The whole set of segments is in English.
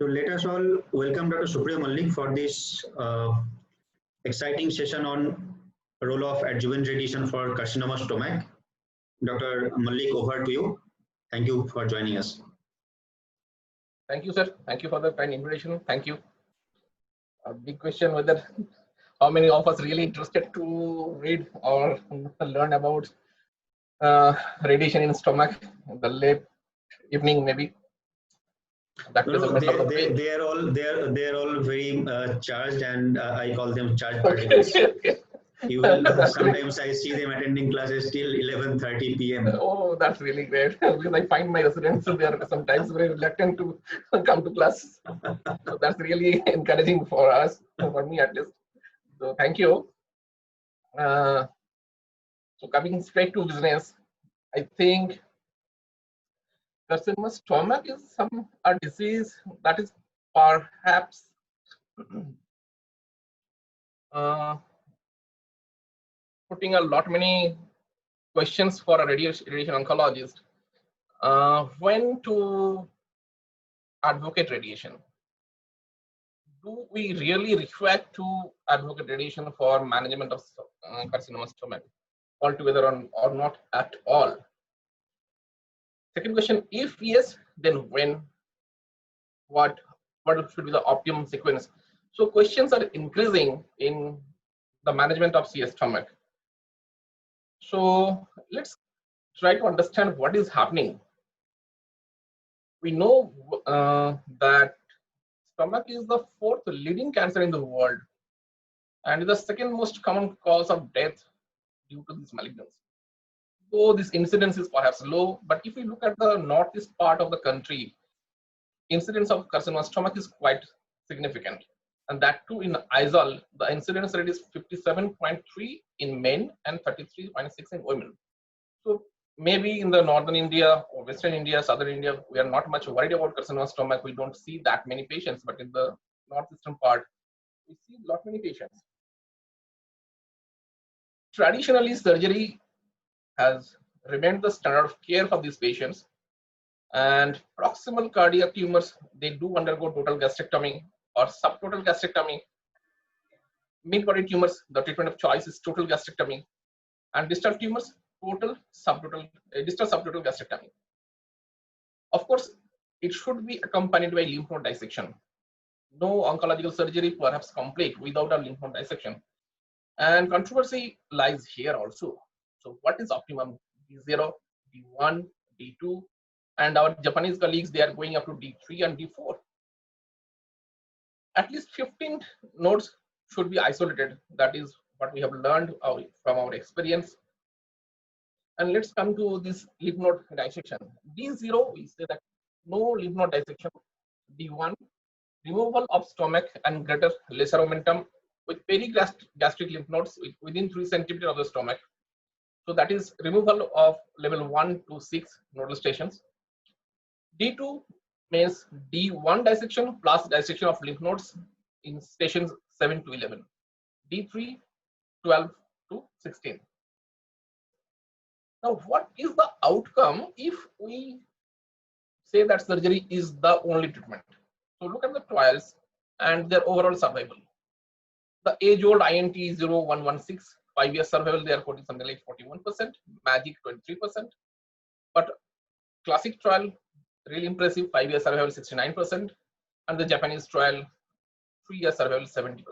So let us all welcome Dr. Supriya Malik for this exciting session on role of adjuvant radiation for carcinoma stomach. Dr. Malik, over to you. Thank you for joining us. Thank you, sir. Thank you for the kind invitation. Thank you. A big question whether how many of us really interested to read or learn about radiation in stomach in the late evening, maybe. That is the middle of the day. They're all very charged, and I call them charged particles. You will sometimes I see them attending classes till 11:30 p.m. Oh, that's really great. Because I find my residents they are sometimes very reluctant to come to class. So that's really encouraging for us, for me at least. So thank you. So coming straight to business, I think carcinoma stomach is a disease that is perhaps putting a lot many questions for a radiation oncologist. When to advocate radiation? Do we really require to advocate radiation for management of carcinoma stomach altogether or not at all? Second question, if yes, then when? What should be the optimum sequence? So questions are increasing in the management of CS stomach. So let's try to understand what is happening. We know that stomach is the fourth leading cancer in the world and is the second most common cause of death due to this malignancy. Though this incidence is perhaps low, but if we look at the northeast part of the country, incidence of carcinoma stomach is quite significant. And that too in Aizawl, the incidence rate is 57.3 in men and 33.6 in women. So maybe in the northern India or western India, southern India, we are not much worried about carcinoma stomach. We don't see that many patients, but in the northeastern part, we see a lot many patients. Traditionally, surgery has remained the standard of care for these patients. And proximal cardiac tumors, they do undergo total gastrectomy or subtotal gastrectomy. Mid-body tumors, the treatment of choice is total gastrectomy. And distal tumors, distal subtotal gastrectomy. Of course, it should be accompanied by lymph node dissection. No oncological surgery perhaps complete without a lymph node dissection. And controversy lies here also. So what is optimum? D0, D1, D2, and our Japanese colleagues, they are going up to D3 and D4. At least 15 nodes should be isolated. That is what we have learned from our experience. And let's come to this lymph node dissection. D0, we say that no lymph node dissection. D1, removal of stomach and greater lesser omentum with perigastric lymph nodes within 3 centimeters of the stomach. So that is removal of level 1 to 6 nodal stations. D2 means D1 dissection plus dissection of lymph nodes in stations 7 to 11. D3, 12 to 16. Now, what is the outcome if we say that surgery is the only treatment? So look at the trials and their overall survival. The age-old INT 0116, 5-year survival, they are quoting something like 41%, MAGIC 23%. But classic trial, really impressive, 5-year survival 69%, and the Japanese trial, 3-year survival 70%.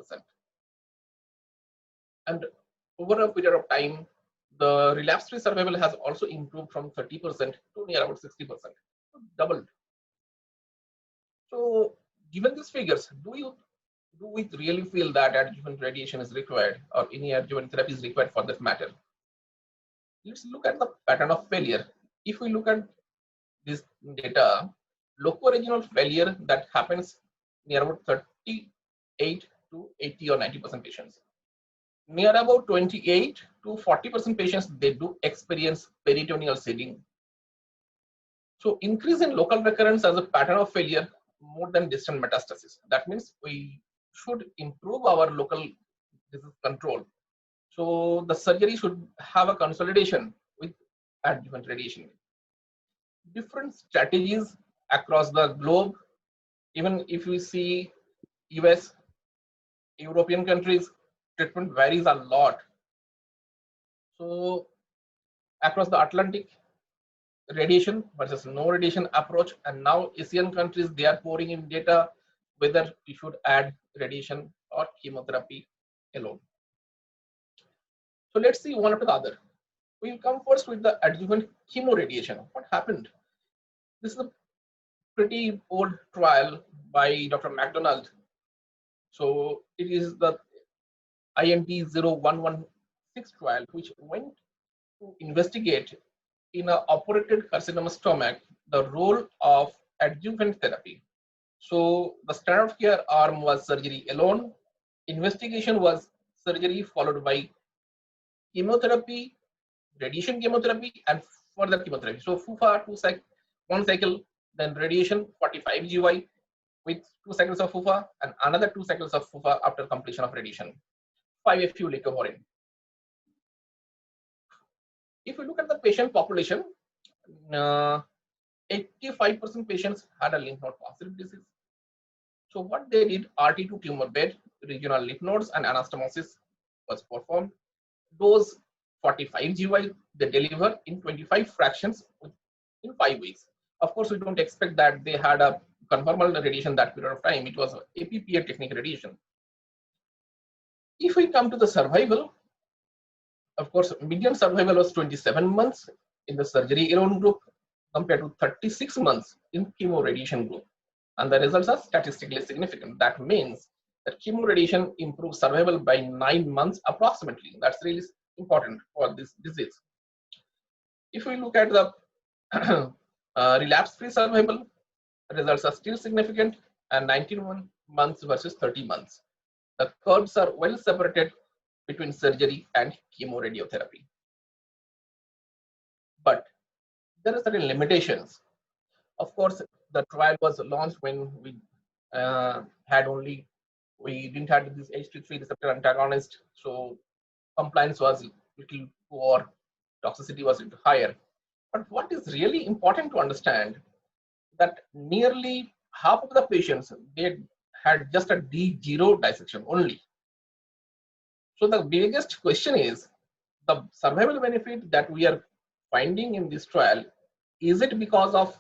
And over a period of time, the relapse-free survival has also improved from 30% to near about 60%, doubled. So, given these figures, do we really feel that adjuvant radiation is required, or any adjuvant therapy is required for that matter? Let's look at the pattern of failure. If we look at this data, loco-regional failure that happens near about 38 to 80 or 90% patients. Near about 28 to 40% patients, they do experience peritoneal seeding. So increase in local recurrence as a pattern of failure more than distant metastasis. That means we should improve our local disease control. So the surgery should have a consolidation with adjuvant radiation. Different strategies across the globe Even if we see US, European countries, treatment varies a lot. So across the Atlantic, radiation versus no radiation approach, and now Asian countries, they are pouring in data whether we should add radiation or chemotherapy alone. So let's see one after the other. We'll come first with the adjuvant chemoradiation. What happened? This is a pretty old trial by Dr. McDonald. So it is the IND-0116 trial, which went to investigate in a operated carcinoma stomach the role of adjuvant therapy. So the standard of care arm was surgery alone. Investigation was surgery followed by chemotherapy, radiation chemotherapy, and further chemotherapy. So FUFA, one cycle, then radiation 45 GY with 2 cycles of FUFA and another 2 cycles of FUFA after completion of radiation. 5-FU leucovorin. If you look at the patient population, 85% patients had a lymph node positive disease. So what they did, RT2 tumor bed, regional lymph nodes, and anastomosis was performed. Dose 45 GY, they deliver in 25 fractions in 5 weeks. Of course, we don't expect that they had a conformal radiation that period of time. It was APPA technique radiation. If we come to the survival, of course, median survival was 27 months in the surgery alone group compared to 36 months in chemoradiation group. And the results are statistically significant. That means that chemoradiation improves survival by 9 months approximately. That's really important for this disease. If we look at the relapse-free survival, results are still significant and 19 months versus 30 months. The curves are well separated between surgery and chemoradiotherapy. But there are certain limitations. Of course, the trial was launched when we didn't have this H23 receptor antagonist, so compliance was a little poor, toxicity was a little higher. But what is really important to understand that nearly half of the patients, they had just a D0 dissection only. So the biggest question is the survival benefit that we are finding in this trial, is it because of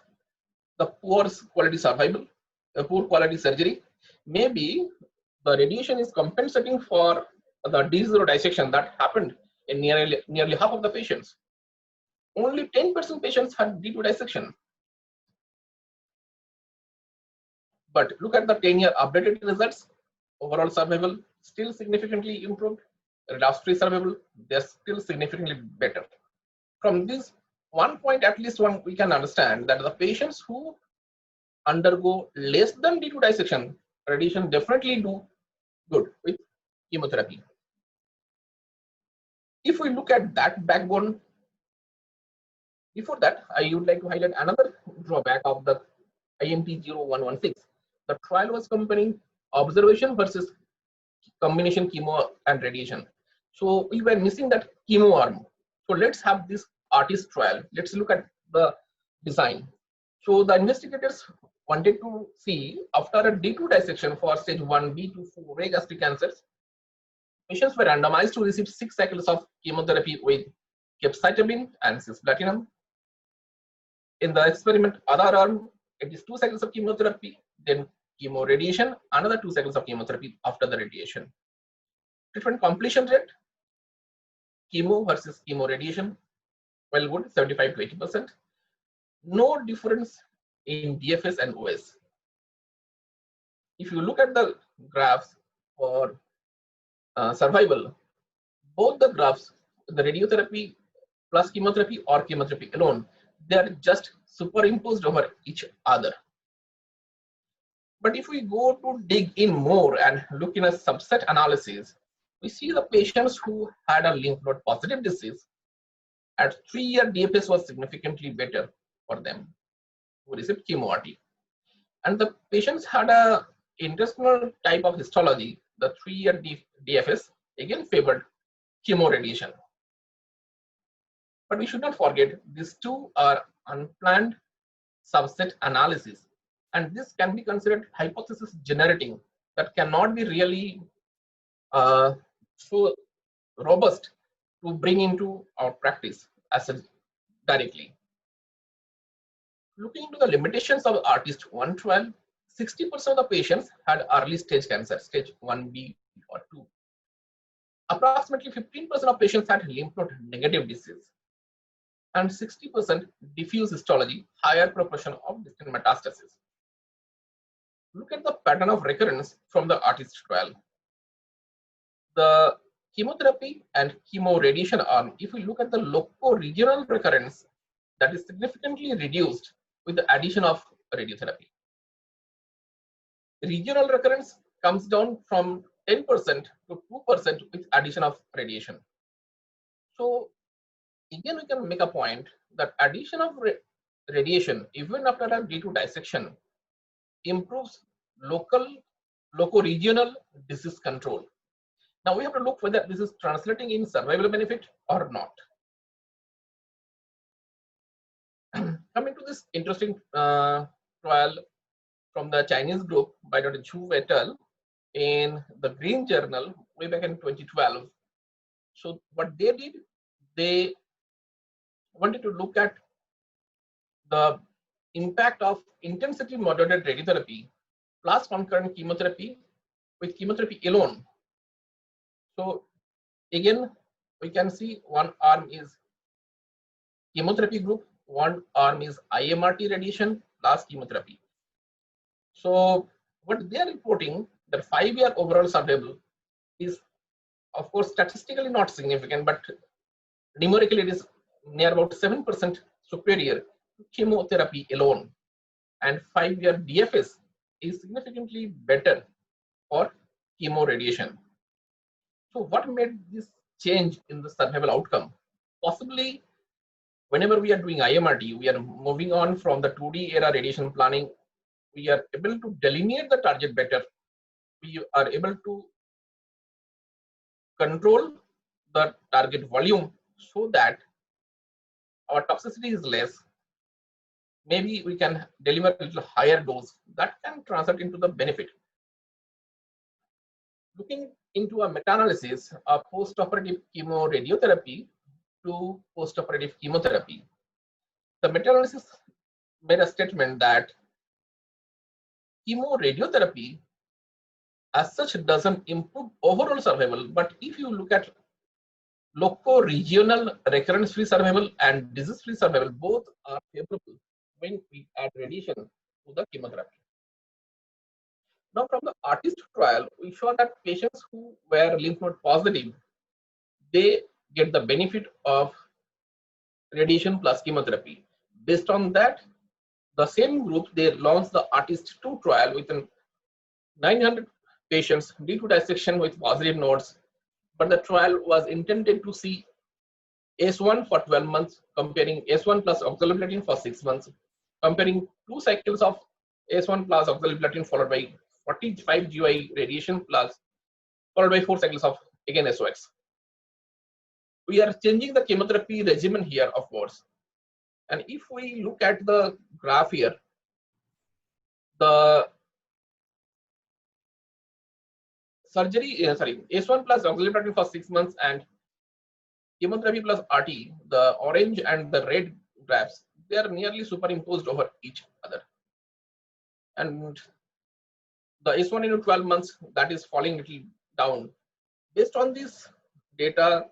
the poor quality survival, poor quality surgery? Maybe the radiation is compensating for the D0 dissection that happened in nearly half of the patients. Only 10% patients had D2 dissection. But look at the 10-year updated results. Overall survival still significantly improved. Relapse-free survival, they're still significantly better. From this one point, at least one, we can understand that the patients who undergo less than D2 dissection, radiation definitely do good with chemotherapy. If we look at that backbone, before that, I would like to highlight another drawback of the IND-0116. The trial was comparing observation versus combination chemo and radiation. So we were missing that chemo arm. So let's have this artist trial. Let's look at the design. So the investigators wanted to see after a D2 dissection for stage 1B to 4A gastric cancers, patients were randomized to receive 6 cycles of chemotherapy with capecitabine and cisplatinum. In the experiment, other arm, it is 2 cycles of chemotherapy, then chemoradiation, another 2 cycles of chemotherapy after the radiation. Treatment completion rate, chemo versus chemoradiation, well good, 75 to 80%. No difference in DFS and OS. If you look at the graphs for survival, both the graphs, the radiotherapy plus chemotherapy or chemotherapy alone, they are just superimposed over each other. But if we go to dig in more and look in a subset analysis, we see the patients who had a lymph node positive disease at 3-year DFS was significantly better for them who received chemo-RT. And the patients had a intestinal type of histology, the 3-year DFS again favored chemoradiation. But we should not forget these two are unplanned subset analysis. And this can be considered hypothesis generating, that cannot be really so robust to bring into our practice as a directly. Looking into the limitations of ARTIST-1 60% of the patients had early stage cancer, stage 1B or 2. Approximately 15% of patients had lymph node negative disease, and 60% diffuse histology, higher proportion of distant metastasis. Look at the pattern of recurrence from the ARTIST trial. The chemotherapy and chemo radiation arm, if we look at the loco-regional recurrence, that is significantly reduced with the addition of radiotherapy. Regional recurrence comes down from 10% to 2% with addition of radiation. So again, we can make a point that addition of radiation, even after a D2 dissection, improves loco-regional disease control. Now we have to look whether this is translating in survival benefit or not. Coming to this interesting trial from the Chinese group by Dr. Zhu et al. In the Green Journal way back in 2012. So what they did, they wanted to look at the impact of intensity modulated radiotherapy plus concurrent chemotherapy with chemotherapy alone. So again, we can see one arm is chemotherapy group, one arm is IMRT radiation plus chemotherapy. So what they are reporting, that 5-year overall survival is, of course, statistically not significant, but numerically it is near about 7% superior to chemotherapy alone, and 5-year DFS is significantly better for chemo radiation. So what made this change in the survival outcome? Possibly, whenever we are doing IMRT, we are moving on from the 2D era radiation planning. We are able to delineate the target better. We are able to control the target volume so that our toxicity is less. Maybe we can deliver a little higher dose that can translate into the benefit. Looking into a meta-analysis of post-operative chemoradiotherapy to post-operative chemotherapy, the meta-analysis made a statement that chemoradiotherapy as such doesn't improve overall survival, but if you look at loco-regional recurrence-free survival and disease-free survival, both are favorable when we add radiation to the chemotherapy. Now, from the ARTIST trial, we saw that patients who were lymph node positive, they get the benefit of radiation plus chemotherapy. Based on that, the same group, they launched the ARTIST-2 trial with 900 patients, D2 dissection with positive nodes, but the trial was intended to see S1 for 12 months, comparing S1 plus oxaliplatin for 6 months, comparing 2 cycles of S1 plus oxaliplatin followed by 45 GI radiation plus followed by 4 cycles of again SOX. We are changing the chemotherapy regimen here, of course. And if we look at the graph here, the S1 plus oxaliplatin for 6 months and chemotherapy plus RT, the orange and the red graphs, they are nearly superimposed over each other. And the S1 into 12 months, that is falling a little down. Based on this data,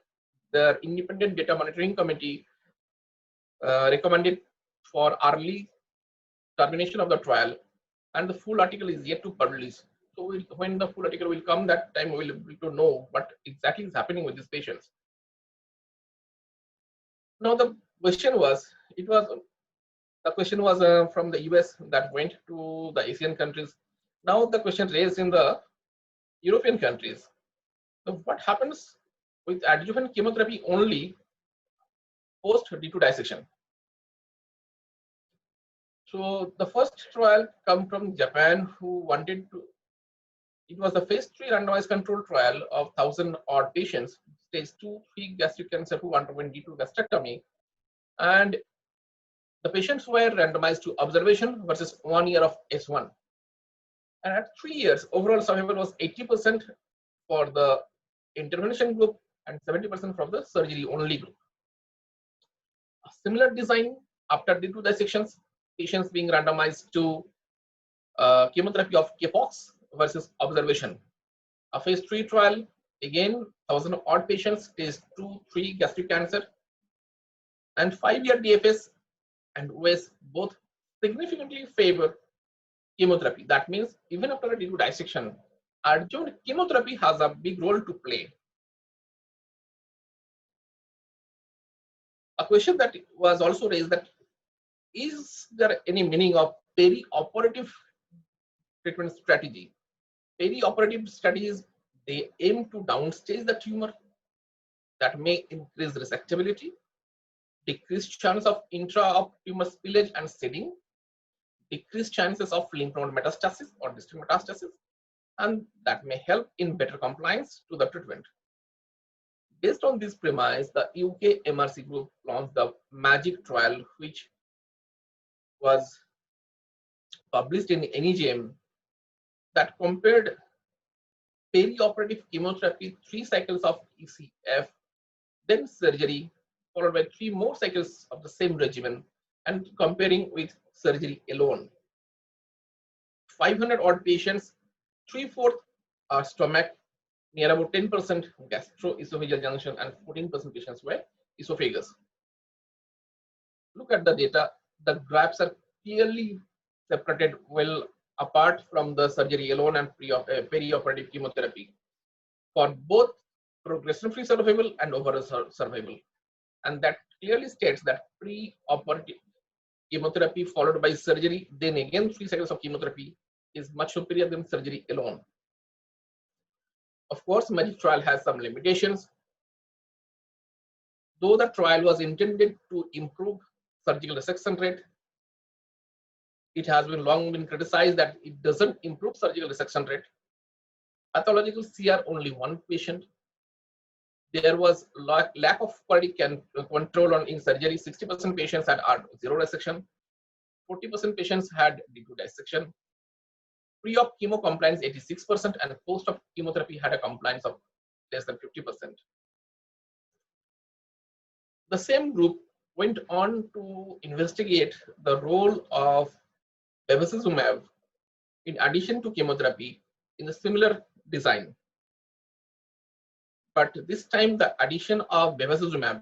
the Independent Data Monitoring Committee recommended for early termination of the trial, and the full article is yet to publish. So when the full article will come, that time we will be able to know what exactly is happening with these patients. Now the question was, from the US that went to the Asian countries. Now the question raised in the European countries. So what happens with adjuvant chemotherapy only post D2 dissection? So the first trial come from Japan, who wanted to, it was a phase 3 randomized control trial of 1,000 odd patients, stage 2, 3 gastric cancer who underwent D2 gastrectomy. And The patients were randomized to observation versus 1 year of S1. And at 3 years, overall survival was 80% for the intervention group and 70% from the surgery only group. A similar design after D2 dissections, patients being randomized to chemotherapy of CAPOX versus observation. A phase 3 trial, again 1,000 odd patients, stage 2, 3 gastric cancer, and 5-year DFS and OS both significantly favor chemotherapy. That means even after a D2 dissection, adjuvant chemotherapy has a big role to play. A question that was also raised, that is there any meaning of perioperative treatment strategy? Perioperative strategies, they aim to downstage the tumor that may increase resectability, decrease chance of intra-tumor spillage and seeding, decrease chances of lymph node metastasis or distant metastasis, and that may help in better compliance to the treatment. Based on this premise, the UK MRC group launched the MAGIC trial, which was published in NEJM, that compared perioperative chemotherapy, 3 cycles of ECF, then surgery, followed by 3 more cycles of the same regimen, and comparing with surgery alone. 500 odd patients, 3/4 are stomach, near about 10% gastroesophageal junction, and 14% patients were esophagus. Look at the data. The graphs are clearly separated well apart from the surgery alone and perioperative chemotherapy for both progression-free survival and overall survival. And that clearly states that pre-operative chemotherapy followed by surgery, then again 3 cycles of chemotherapy, is much superior than surgery alone. Of course, MAGIC trial has some limitations. Though the trial was intended to improve surgical resection rate, it has been long been criticized that it doesn't improve surgical resection rate. Pathological CR only 1 patient. There was lack of quality control on in surgery. 60% patients had 0 resection. 40% patients had D2 dissection. Pre-op chemo compliance 86%, and post-op chemotherapy had a compliance of less than 50%. The same group went on to investigate the role of bevacizumab in addition to chemotherapy in a similar design. But this time the addition of bevacizumab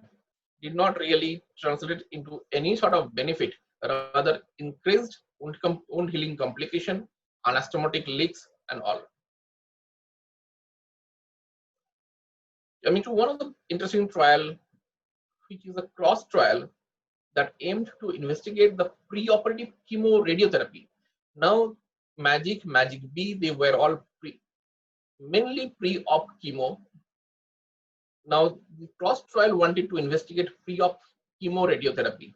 did not really translate into any sort of benefit, rather increased wound healing complication, anastomotic leaks, and all. Coming to one of the interesting trial, which is a cross trial that aimed to investigate the pre-operative chemoradiotherapy. Now, MAGIC, MAGIC-B, they were all mainly pre-op chemo. Now, the cross trial wanted to investigate pre-op chemoradiotherapy.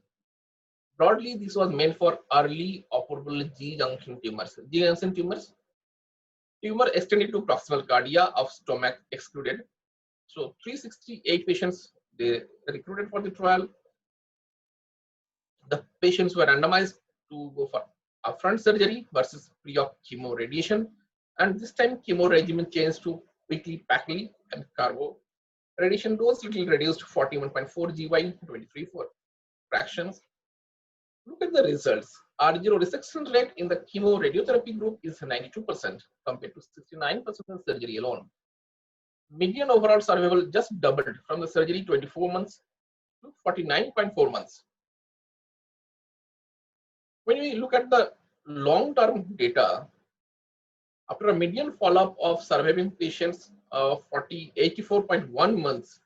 Broadly, this was meant for early operable G-junction tumors. G-junction tumors, tumor extended to proximal cardia of stomach excluded. So 368 patients they recruited for the trial. The patients were randomized to go for upfront surgery versus pre-op chemo radiation, and this time chemo regimen changed to weekly Paclitaxel and carbo. Radiation dose little reduced 41.4 GY, 23 for fractions. Look at the results. R0 resection rate in the chemoradiotherapy group is 92% compared to 69% in surgery alone. Median overall survival just doubled from the surgery 24 months to 49.4 months. When we look at the long-term data, after a median follow-up of surviving patients of 84.1 months,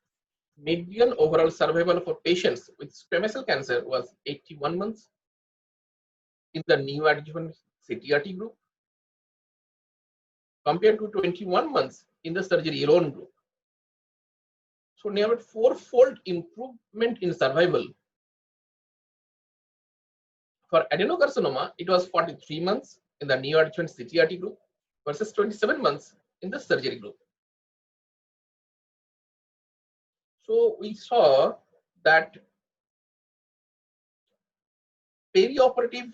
median overall survival for patients with squamous cell cancer was 81 months in the neoadjuvant CTRT group, compared to 21 months in the surgery alone group. So nearly 4-fold improvement in survival. For adenocarcinoma, it was 43 months in the neoadjuvant CTRT group versus 27 months in the surgery group. So we saw that perioperative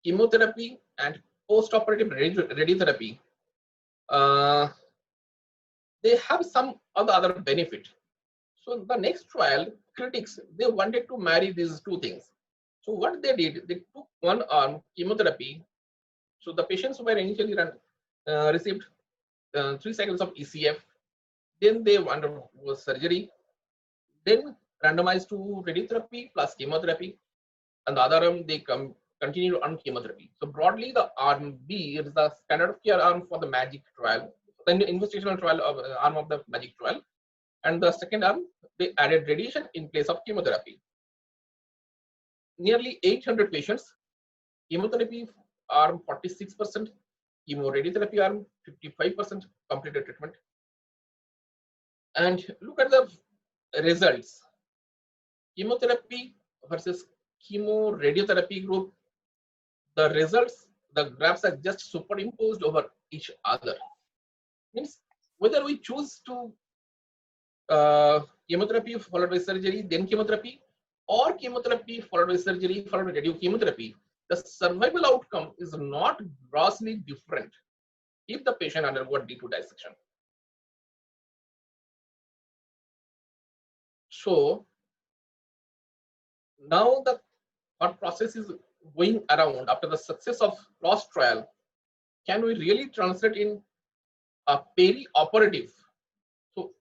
chemotherapy and post-operative radiotherapy, they have some other benefit. So the next trial, critics, they wanted to marry these two things. So what they did, they took one arm chemotherapy. So the patients were initially received 3 cycles of ECF, then they undergo surgery, then randomized to radiotherapy plus chemotherapy, and the other arm they continue on chemotherapy. So broadly, the arm B is the standard of care arm for the MAGIC trial, the investigational trial of arm of the MAGIC trial, and the second arm they added radiation in place of chemotherapy. Nearly 800 patients, chemotherapy arm 46%, chemoradiotherapy arm 55% completed treatment. And look at the results. Chemotherapy versus chemoradiotherapy group, the results, the graphs are just superimposed over each other. Means whether we choose to chemotherapy followed by surgery, then chemotherapy, or chemotherapy followed by surgery followed by radiochemotherapy, the survival outcome is not grossly different if the patient undergoes D2 dissection. So now the thought process is going around after the success of CROSS trial. Can we really translate in a perioperative? So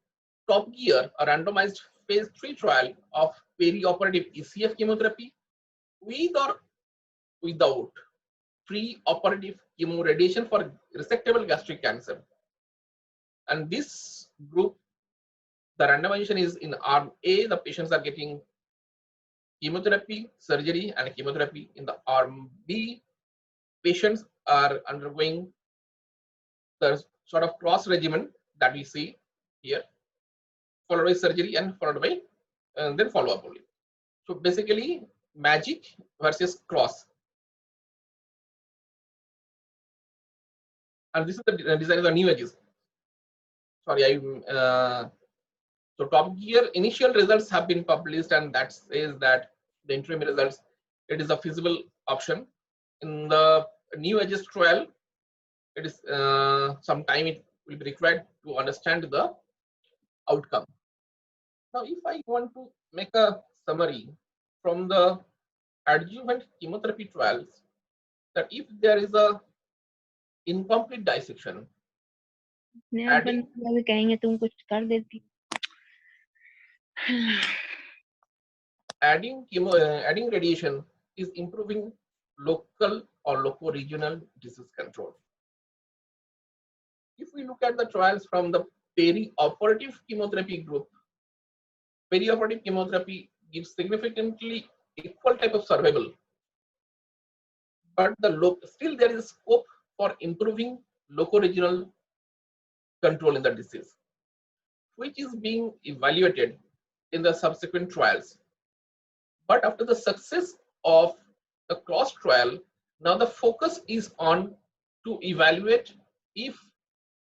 Top Gear, a randomized phase 3 trial of perioperative ECF chemotherapy with or without pre-operative chemoradiation for resectable gastric cancer. And this group, the randomization is in arm A, the patients are getting chemotherapy, surgery, and chemotherapy. In the arm B, patients are undergoing the sort of cross regimen that we see here, followed by surgery and followed by then follow up only. So basically, MAGIC versus CROSS. And this is the design of the new edges. Sorry, so Top Gear initial results have been published, and that says that the interim results, it is a feasible option. In the new edges trial, it is some time it will be required to understand the outcome. Now, if I want to make a summary from the adjuvant chemotherapy trials, that if there is a incomplete dissection, adding adding radiation is improving local or loco-regional disease control. If we look at the trials from the perioperative chemotherapy group, perioperative chemotherapy gives significantly equal type of survival, but still there is scope for improving loco-regional control in the disease, which is being evaluated in the subsequent trials. But after the success of the CROSS trial, now the focus is on to evaluate if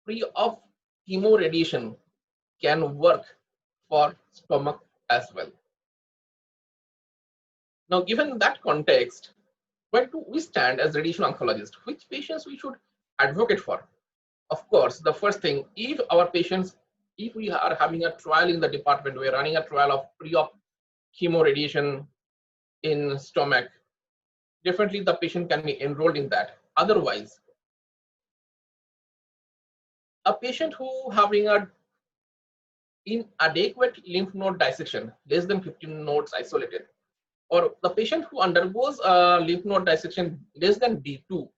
pre-op chemoradiation can work for stomach as well. Now, given that context, where do we stand as radiation oncologists? Which patients we should advocate for? Of course, the first thing, if we are having a trial in the department, we're running a trial of pre-op chemoradiation in stomach, definitely the patient can be enrolled in that. Otherwise, a patient who having a inadequate lymph node dissection, less than 15 nodes isolated, or the patient who undergoes a lymph node dissection less than D2,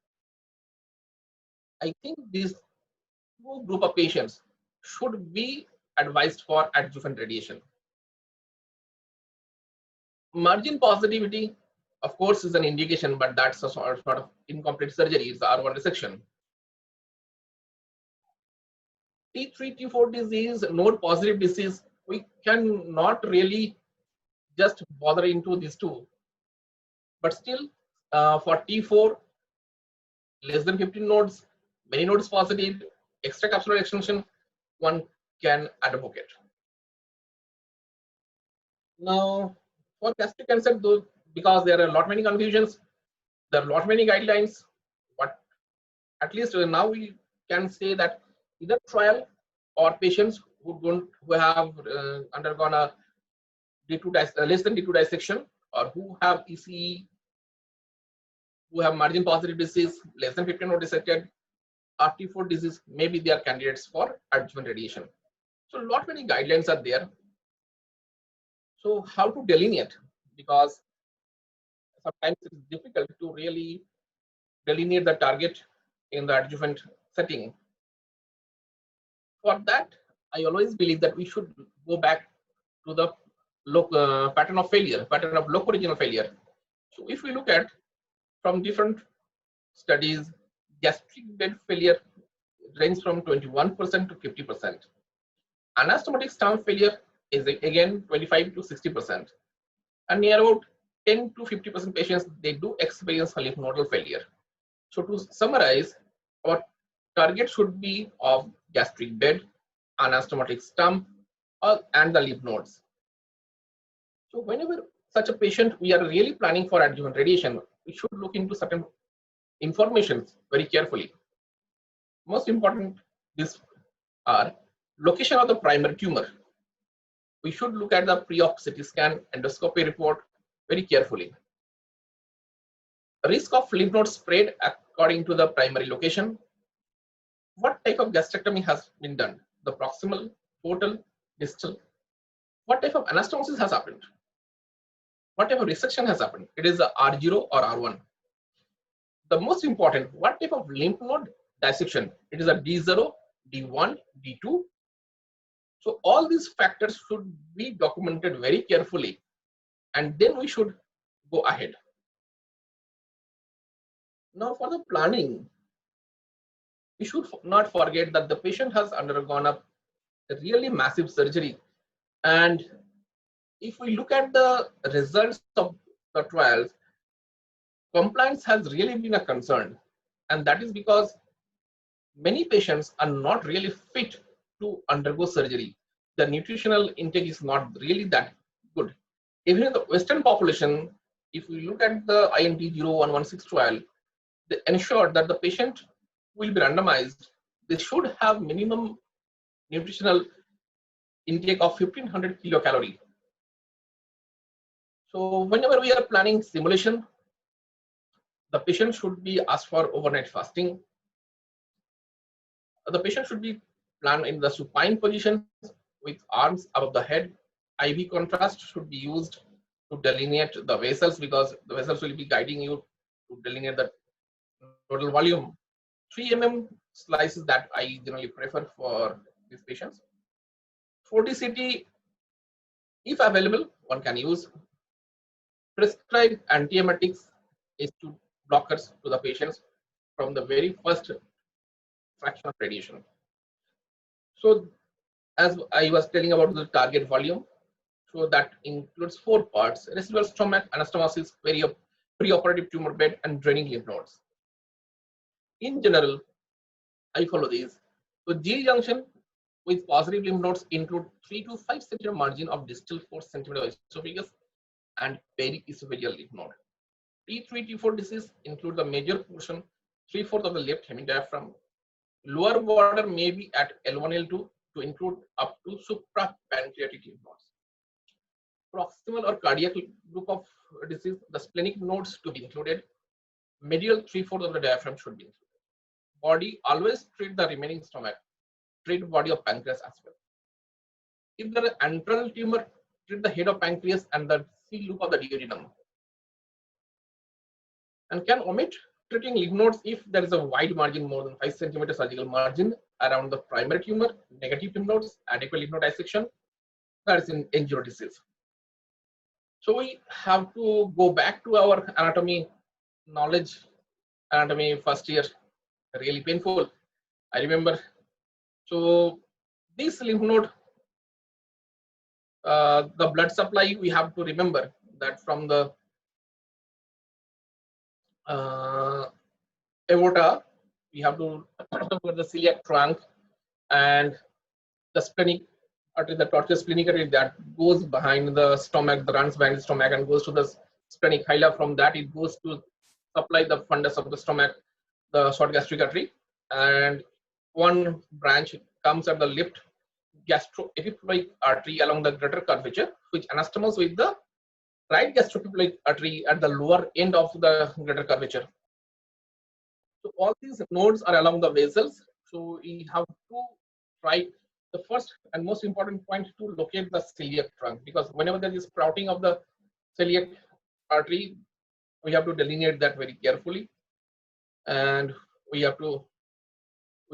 I think this group of patients should be advised for adjuvant radiation. Margin positivity, of course, is an indication, but that's a sort of incomplete surgery. It's the R1 resection. T3, T4 disease, node positive disease, we cannot really just bother into these two. But still, for T4, less than 15 nodes, many nodes positive, extracapsular extension, one can advocate. Now, for gastric cancer, though, because there are a lot many confusions, there are a lot many guidelines. But at least now we can say that either trial or patients who have undergone a less than D2 dissection, or who have ECE, who have margin positive disease less than 15 node dissected, RT4 disease, maybe they are candidates for adjuvant radiation. So a lot many guidelines are there. So how to delineate? Because sometimes it's difficult to really delineate the target in the adjuvant setting. For that, I always believe that we should go back to the pattern of failure, pattern of local regional failure. So if we look at from different studies, gastric bed failure ranges from 21% to 50%. Anastomotic stump failure is again 25 to 60%. And near about 10 to 50% patients, they do experience lymph nodal failure. So to summarize, our target should be of gastric bed, anastomotic stump, and the lymph nodes. So whenever such a patient we are really planning for adjuvant radiation, we should look into certain informations very carefully. Most important, these are location of the primary tumor. We should look at the pre-op CT scan endoscopy report very carefully. Risk of lymph node spread according to the primary location. What type of gastrectomy has been done? The proximal, total, distal. What type of anastomosis has happened? What type of resection has happened? It is a R0 or R1. The most important, what type of lymph node dissection? It is a D0, D1, D2. So all these factors should be documented very carefully, and then we should go ahead. Now for the planning, we should not forget that the patient has undergone a really massive surgery. And if we look at the results of the trials, compliance has really been a concern. And that is because many patients are not really fit to undergo surgery. The nutritional intake is not really that good. Even in the Western population, if we look at the INT 0116 trial, they ensure that the patient will be randomized. They should have minimum nutritional intake of 1500 kilocalorie. So whenever we are planning simulation, the patient should be asked for overnight fasting. The patient should be planned in the supine position with arms above the head. IV contrast should be used to delineate the vessels, because the vessels will be guiding you to delineate the total volume. 3 mm slices that I generally prefer for these patients. 4D CT, if available, one can use. Prescribe antiemetics H2 blockers to the patients from the very first fraction of radiation. So as I was telling about the target volume, so that includes 4 parts: residual stomach, anastomosis, preoperative tumor bed, and draining lymph nodes. In general, I follow these. So G junction with positive lymph nodes include 3 to 5 cm margin of distal 4 cm of esophagus and periesophageal lymph node. T3, T4 disease include the major portion, 3/4 of the left hemidiaphragm. Lower border may be at L1, L2 to include up to suprapancreatic lymph nodes. Proximal or cardiac group of disease, the splenic nodes to be included. Medial 3/4 of the diaphragm should be included. Body, always treat the remaining stomach. Treat body of pancreas as well. If there is antral tumor, treat the head of pancreas and the C loop of the duodenum. And can omit treating lymph nodes if there is a wide margin, more than 5 cm surgical margin around the primary tumor, negative lymph nodes, adequate lymph node dissection, that is in angiogenesis. So we have to go back to our anatomy knowledge, anatomy first year, really painful. I remember. So this lymph node, the blood supply, we have to remember that from the aorta, we have to remember the celiac trunk and the splenic artery, the tortuous splenic artery that goes behind the stomach, that runs behind the stomach and goes to the splenic hilum. From that, it goes to supply the fundus of the stomach, the short gastric artery, and one branch comes at the left gastroepiploic artery along the greater curvature, which anastomoses with the right gastroepiploic artery at the lower end of the greater curvature. So all these nodes are along the vessels. So we have to try the first and most important point to locate the celiac trunk, because whenever there is sprouting of the celiac artery, we have to delineate that very carefully, and we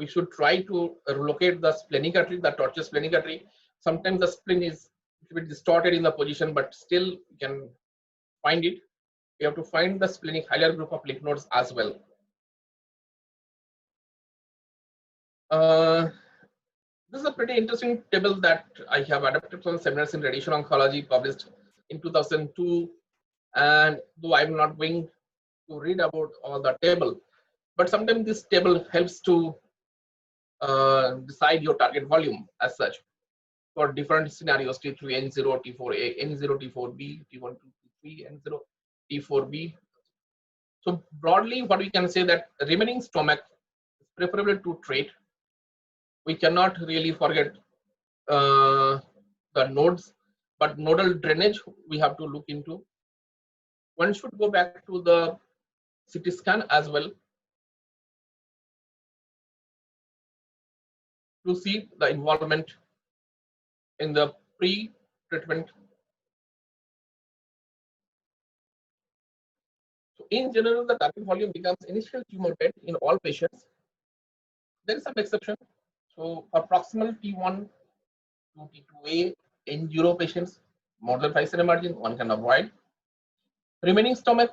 should try to locate the splenic artery, the tortuous splenic artery. Sometimes the spleen is a bit distorted in the position, but still you can find it. We have to find the splenic hilar group of lymph nodes as well. This is a pretty interesting table that I have adapted from Seminars in Radiation Oncology, published in 2002. And though I'm not going to read about all the table, but sometimes this table helps to decide your target volume as such for different scenarios: T3, N0, T4A, N0, T4B, T1, T3, N0, T4B. So broadly, what we can say that remaining stomach is preferable to treat. We cannot really forget the nodes, but nodal drainage we have to look into. One should go back to the CT scan as well to see the involvement in the pre-treatment. So in general, the target volume becomes initial tumor bed in all patients. There is some exception. So for proximal T1 to T2A in N0 patients, more than 5 cm margin, one can avoid. Remaining stomach,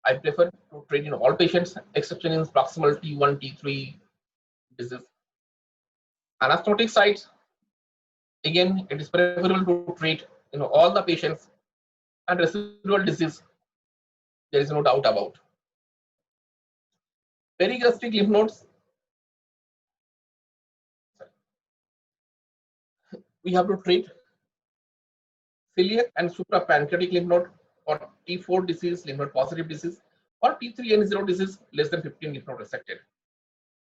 I prefer to treat in all patients, exception in proximal T1, T3 disease. Anastomotic sites, again, it is preferable to treat all the patients, and residual disease, there is no doubt about. Perigastric lymph nodes, we have to treat celiac and suprapancreatic lymph node, or T4 disease, lymph node positive disease, or T3 N0 disease, less than 15 lymph node resected.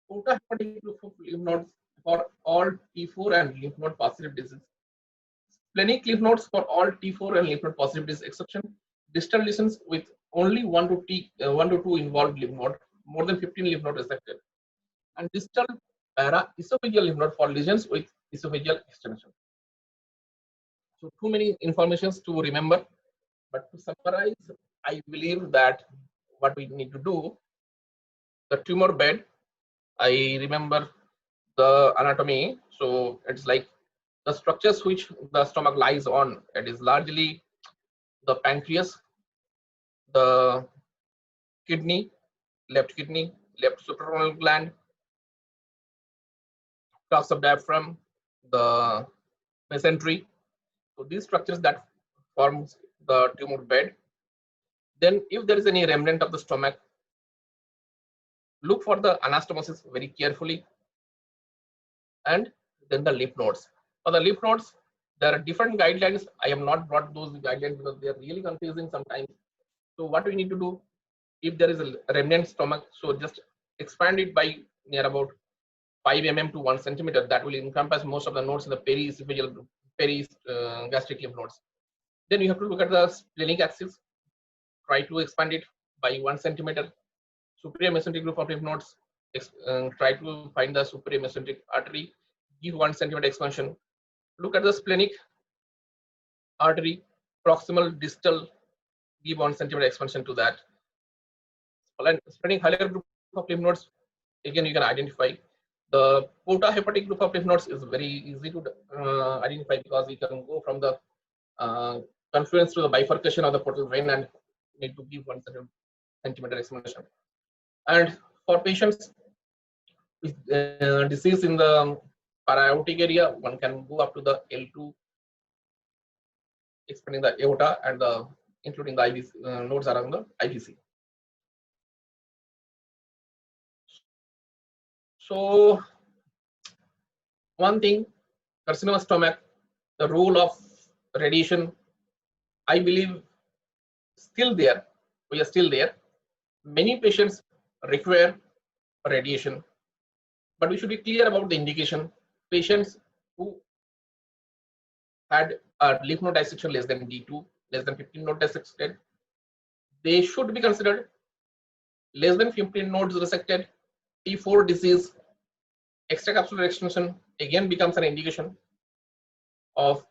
Porta hepatic group of lymph nodes for all T4 and lymph node positive disease. Splenic lymph nodes for all T4 and lymph node positive disease, exception distal lesions with only 1 to 2 involved lymph node, more than 15 lymph node resected, and distal para-esophageal lymph node for lesions with esophageal extension. So too many informations to remember, but to summarize, I believe that what we need to do, the tumor bed, I remember the anatomy. So it's like the structures which the stomach lies on. It is largely the pancreas, the kidney, left suprarenal gland, crux of diaphragm, the mesentery. So these structures that forms the tumor bed. Then if there is any remnant of the stomach, look for the anastomosis very carefully, and then the lymph nodes. For the lymph nodes, there are different guidelines. I have not brought those guidelines because they are really confusing sometimes. So what we need to do, if there is a remnant stomach, so just expand it by near about 5 mm to 1 cm. That will encompass most of the nodes in the perigastric lymph nodes. Then you have to look at the splenic axis. Try to expand it by 1 cm. Superior mesenteric group of lymph nodes. Try to find the superior mesenteric artery. Give 1 cm expansion. Look at the splenic artery, proximal, distal. Give 1 cm expansion to that. Splenic hilar group of lymph nodes. Again, you can identify. The porta hepatic group of lymph nodes is very easy to identify because we can go from the confluence to the bifurcation of the portal vein and need to give 1 cm expansion. And for patients with disease in the para-aortic area, one can go up to the L2, expanding the aorta and including the IVC, nodes around the IVC. So one thing, carcinoma stomach, the role of radiation, I believe still there. We are still there. Many patients require radiation, but we should be clear about the indication. Patients who had a lymph node dissection less than D2, less than 15 node dissected, they should be considered. Less than 15 nodes resected, T4 disease, extracapsular extension again becomes an indication of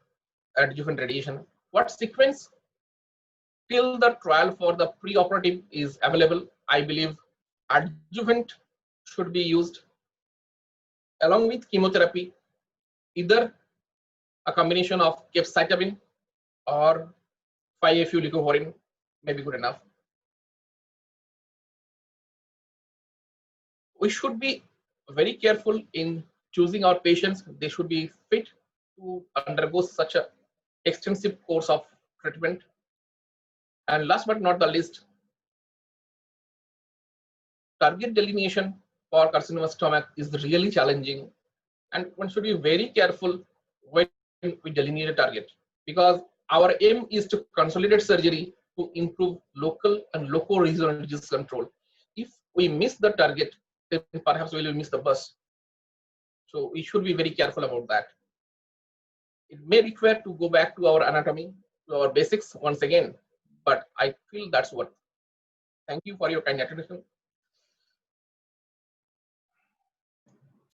adjuvant radiation. What sequence till the trial for the preoperative is available? I believe adjuvant should be used along with chemotherapy, either a combination of capecitabine or 5-FU leucovorin may be good enough. We should be very careful in choosing our patients. They should be fit to undergo such an extensive course of treatment. And last but not the least, target delineation for carcinoma stomach is really challenging, and one should be very careful when we delineate a target, because our aim is to consolidate surgery to improve local and loco-regional disease control. If we miss the target, then perhaps we will miss the bus. So we should be very careful about that. It may require to go back to our anatomy, to our basics once again, but I feel that's worth. Thank you for your kind attention.